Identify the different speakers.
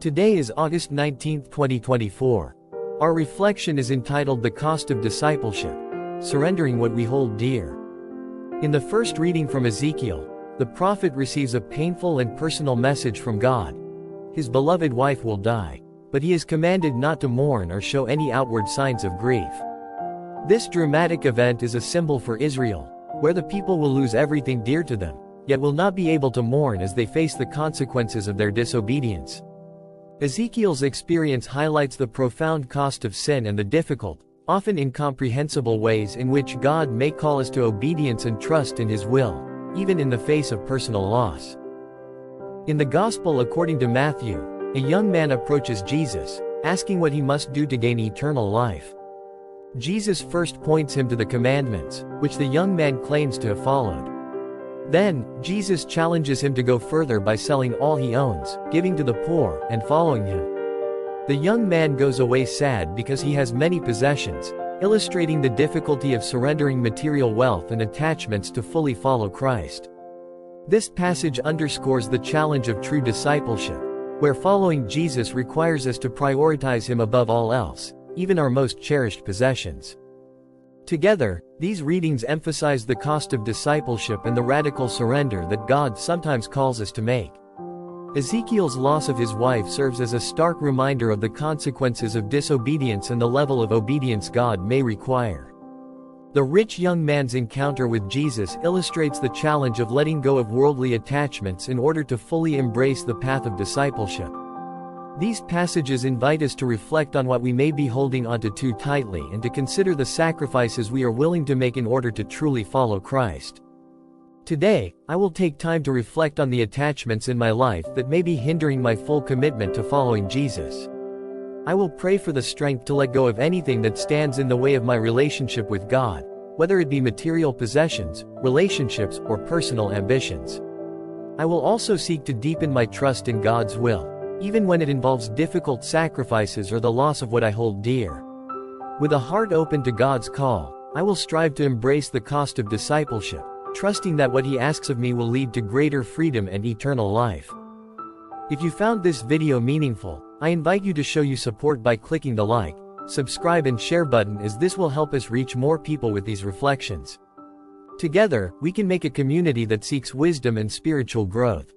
Speaker 1: Today is August 19, 2024. Our reflection is entitled The Cost of Discipleship, Surrendering What We Hold Dear. In the first reading from Ezekiel, the prophet receives a painful and personal message from God. His beloved wife will die, but he is commanded not to mourn or show any outward signs of grief. This dramatic event is a symbol for Israel, where the people will lose everything dear to them, yet will not be able to mourn as they face the consequences of their disobedience. Ezekiel's experience highlights the profound cost of sin and the difficult, often incomprehensible ways in which God may call us to obedience and trust in His will, even in the face of personal loss. In the Gospel according to Matthew, a young man approaches Jesus, asking what he must do to gain eternal life. Jesus first points him to the commandments, which the young man claims to have followed. Then, Jesus challenges him to go further by selling all he owns, giving to the poor, and following him. The young man goes away sad because he has many possessions, illustrating the difficulty of surrendering material wealth and attachments to fully follow Christ. This passage underscores the challenge of true discipleship, where following Jesus requires us to prioritize Him above all else, even our most cherished possessions. Together, these readings emphasize the cost of discipleship and the radical surrender that God sometimes calls us to make. Ezekiel's loss of his wife serves as a stark reminder of the consequences of disobedience and the level of obedience God may require. The rich young man's encounter with Jesus illustrates the challenge of letting go of worldly attachments in order to fully embrace the path of discipleship. These passages invite us to reflect on what we may be holding onto too tightly and to consider the sacrifices we are willing to make in order to truly follow Christ. Today, I will take time to reflect on the attachments in my life that may be hindering my full commitment to following Jesus. I will pray for the strength to let go of anything that stands in the way of my relationship with God, whether it be material possessions, relationships, or personal ambitions. I will also seek to deepen my trust in God's will, even when it involves difficult sacrifices or the loss of what I hold dear. With a heart open to God's call, I will strive to embrace the cost of discipleship, trusting that what He asks of me will lead to greater freedom and eternal life. If you found this video meaningful, I invite you to show your support by clicking the like, subscribe and share button, as this will help us reach more people with these reflections. Together, we can make a community that seeks wisdom and spiritual growth.